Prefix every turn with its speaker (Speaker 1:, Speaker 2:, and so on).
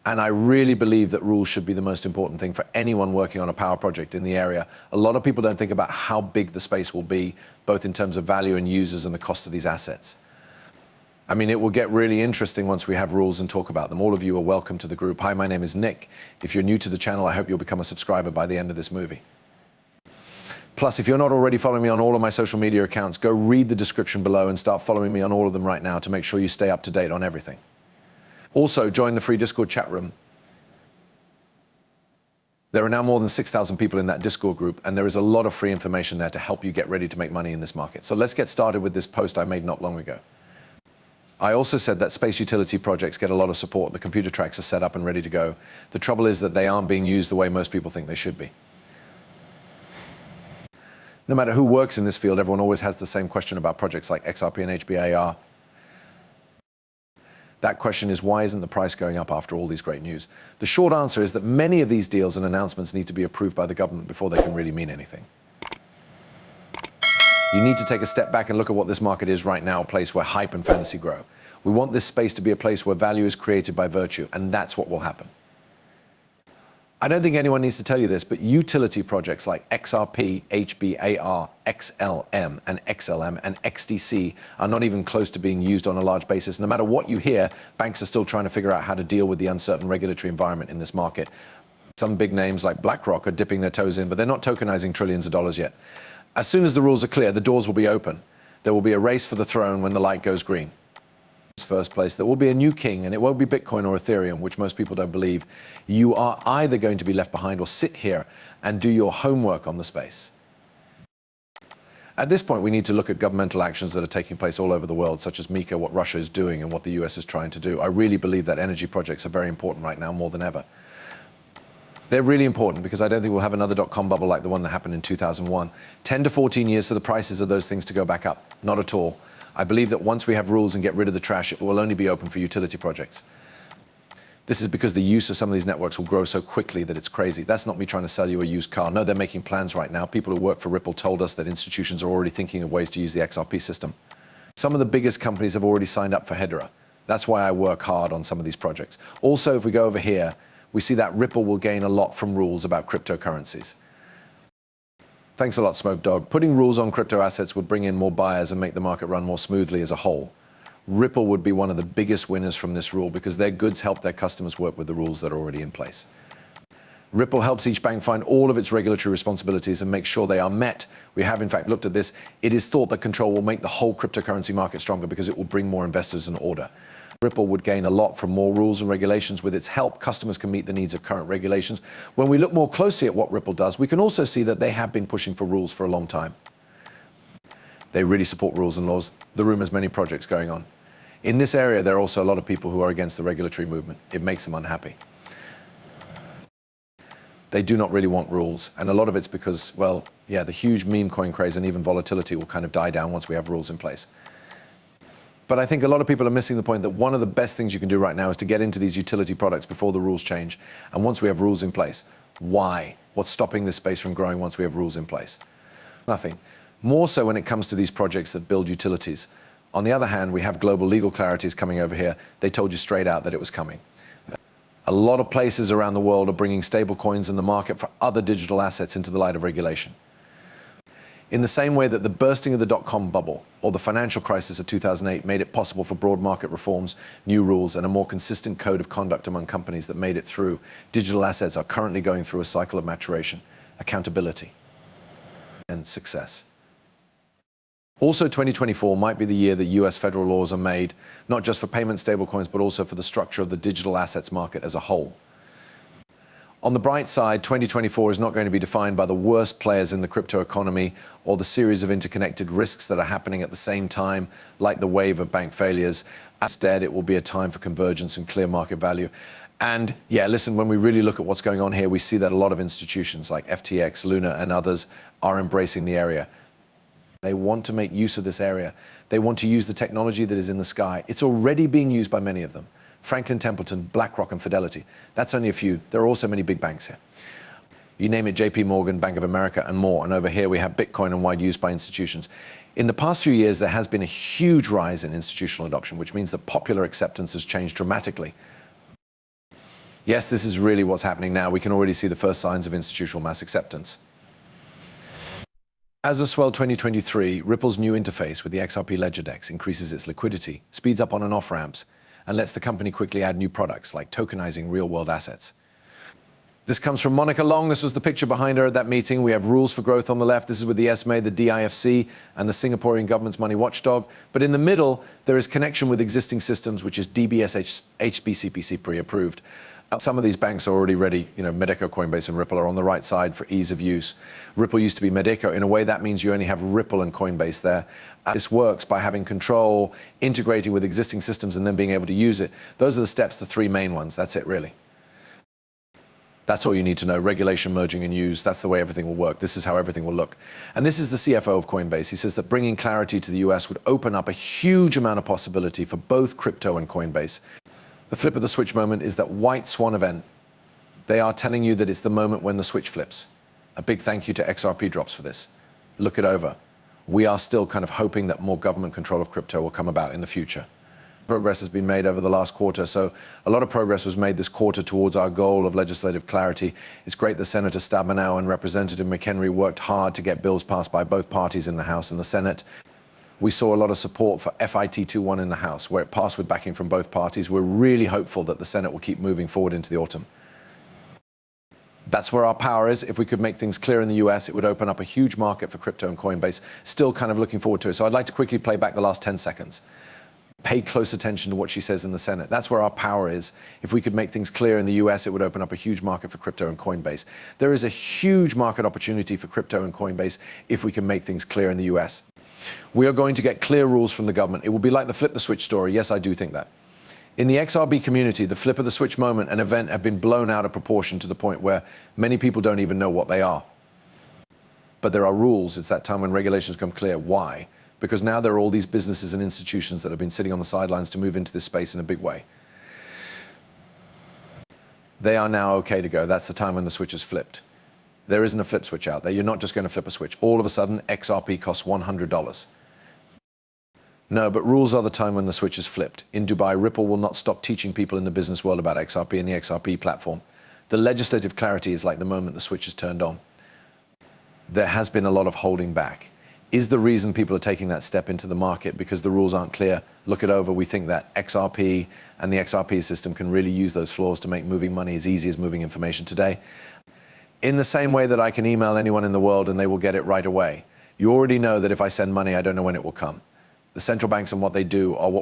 Speaker 1: And I really believe that rules should be the most important thing for anyone working on a power project in the area. A lot of people don't think about how big the space will be, both in terms of value and users and the cost of these assets. I mean, it will get really interesting once we have rules and talk about them. All of you are welcome to the group. Hi, my name is Nick. If you're new to the channel, I hope you'll become a subscriber by the end of this movie. Plus, if you're not already following me on all of my social media accounts, go read the description below and start following me on all of them right now to make sure you stay up to date on everything. Also, join the free Discord chat room. There are now more than 6,000 people in that Discord group, and there is a lot of free information there to help you get ready to make money in this market. So let's get started with this post I made not long ago. I also said that space utility projects get a lot of support. The computer tracks are set up and ready to go. The trouble is that they aren't being used the way most people think they should be. No matter who works in this field, everyone always has the same question about projects like XRP and HBAR. That question is, why isn't the price going up after all these great news? The short answer is that many of these deals and announcements need to be approved by the government before they can really mean anything. You need to take a step back and look at what this market is right now, a place where hype and fantasy grow. We want this space to be a place where value is created by virtue, and that's what will happen. I don't think anyone needs to tell you this, but utility projects like XRP, HBAR, XLM, and XLM, and XDC are not even close to being used on a large basis. No matter what you hear, banks are still trying to figure out how to deal with the uncertain regulatory environment in this market. Some big names like BlackRock are dipping their toes in, but they're not tokenizing trillions of dollars yet. As soon as the rules are clear, the doors will be open. There will be a race for the throne when the light goes green. First place, there will be a new king, and it won't be Bitcoin or Ethereum, which most people don't believe. You are either going to be left behind or sit here and do your homework on the space. At this point, we need to look at governmental actions that are taking place all over the world, such as MiCA, what Russia is doing and what the US is trying to do. I really believe that energy projects are very important right now, more than ever. They're really important because I don't think we'll have another dot-com bubble like the one that happened in 2001. 10 to 14 years for the prices of those things to go back up. Not at all. I believe that once we have rules and get rid of the trash, it will only be open for utility projects. This is because the use of some of these networks will grow so quickly that it's crazy. That's not me trying to sell you a used car. No, they're making plans right now. People who work for Ripple told us that institutions are already thinking of ways to use the XRP system. Some of the biggest companies have already signed up for Hedera. That's why I work hard on some of these projects. Also, if we go over here, we see that Ripple will gain a lot from rules about cryptocurrencies. Thanks a lot, Smoke Dog. Putting rules on crypto assets would bring in more buyers and make the market run more smoothly as a whole. Ripple would be one of the biggest winners from this rule because their goods help their customers work with the rules that are already in place. Ripple helps each bank find all of its regulatory responsibilities and make sure they are met. We have, in fact, looked at this. It is thought that control will make the whole cryptocurrency market stronger because it will bring more investors in order. Ripple would gain a lot from more rules and regulations. With its help, customers can meet the needs of current regulations. When we look more closely at what Ripple does, we can also see that they have been pushing for rules for a long time. They really support rules and laws. The room has many projects going on. In this area, there are also a lot of people who are against the regulatory movement. It makes them unhappy. They do not really want rules, and a lot of it's because, well, yeah, the huge meme coin craze and even volatility will kind of die down once we have rules in place. But I think a lot of people are missing the point that one of the best things you can do right now is to get into these utility products before the rules change. And once we have rules in place, why? What's stopping this space from growing once we have rules in place? Nothing. More so when it comes to these projects that build utilities. On the other hand, we have global legal clarities coming over here. They told you straight out that it was coming. A lot of places around the world are bringing stable coins in the market for other digital assets into the light of regulation. In the same way that the bursting of the dot-com bubble or the financial crisis of 2008 made it possible for broad market reforms, new rules, and a more consistent code of conduct among companies that made it through, digital assets are currently going through a cycle of maturation, accountability, and success. Also, 2024 might be the year that US federal laws are made, not just for payment stablecoins, but also for the structure of the digital assets market as a whole. On the bright side, 2024 is not going to be defined by the worst players in the crypto economy or the series of interconnected risks that are happening at the same time, like the wave of bank failures. Instead, it will be a time for convergence and clear market value. And yeah, listen, when we really look at what's going on here, we see that a lot of institutions like FTX, Luna, and others are embracing the area. They want to make use of this area. They want to use the technology that is in the sky. It's already being used by many of them. Franklin Templeton, BlackRock, and Fidelity. That's only a few. There are also many big banks here. You name it, JP Morgan, Bank of America, and more. And over here we have Bitcoin and wide use by institutions. In the past few years, there has been a huge rise in institutional adoption, which means that popular acceptance has changed dramatically. Yes, this is really what's happening now. We can already see the first signs of institutional mass acceptance. As of swell 2023, Ripple's new interface with the XRP Ledger DEX increases its liquidity, speeds up on and off ramps, and lets the company quickly add new products like tokenizing real-world assets. This comes from Monica Long. This was the picture behind her at that meeting. We have rules for growth on the left. This is with the SMA, the DIFC, and the Singaporean government's money watchdog. But in the middle, there is connection with existing systems, which is DBS HBCPC pre-approved. Some of these banks are already ready. Medeco, Coinbase, and Ripple are on the right side for ease of use. Ripple used to be Medeco. In a way, that means you only have Ripple and Coinbase there. This works by having control, integrating with existing systems, and then being able to use it. Those are the steps, the three main ones. That's it, really. That's all you need to know. Regulation, merging, and use. That's the way everything will work. This is how everything will look. And this is the CFO of Coinbase. He says that bringing clarity to the US would open up a huge amount of possibility for both crypto and Coinbase. The flip of the switch moment is that white swan event. They are telling you that it's the moment when the switch flips. A big thank you to XRP drops for this. Look it over. We are still kind of hoping that more government control of crypto will come about in the future. Progress has been made over the last quarter, so a lot of progress was made this quarter towards our goal of legislative clarity. It's great that Senator Stabenow and Representative McHenry worked hard to get bills passed by both parties in the House and the Senate. We saw a lot of support for FIT 2.1 in the House, where it passed with backing from both parties. We're really hopeful that the Senate will keep moving forward into the autumn. That's where our power is. If we could make things clear in the US, it would open up a huge market for crypto and Coinbase. Still kind of looking forward to it. So I'd like to quickly play back the last 10 seconds. Pay close attention to what she says in the Senate. That's where our power is. If we could make things clear in the US, it would open up a huge market for crypto and Coinbase. There is a huge market opportunity for crypto and Coinbase if we can make things clear in the US. We are going to get clear rules from the government. It will be like the flip the switch story. Yes, I do think that. In the XRB community, the flip of the switch moment and event have been blown out of proportion to the point where many people don't even know what they are. But there are rules. It's that time when regulations become clear. Why? Because now there are all these businesses and institutions that have been sitting on the sidelines to move into this space in a big way. They are now okay to go. That's the time when the switch is flipped. There isn't a flip switch out there. You're not just going to flip a switch. All of a sudden, XRP costs $100. No, but rules are the time when the switch is flipped. In Dubai, Ripple will not stop teaching people in the business world about XRP and the XRP platform. The legislative clarity is like the moment the switch is turned on. There has been a lot of holding back. Is the reason people are taking that step into the market because the rules aren't clear? Look it over. We think that XRP and the XRP system can really use those flaws to make moving money as easy as moving information today. In the same way that I can email anyone in the world and they will get it right away. You already know that if I send money, I don't know when it will come. The central banks and what they do are what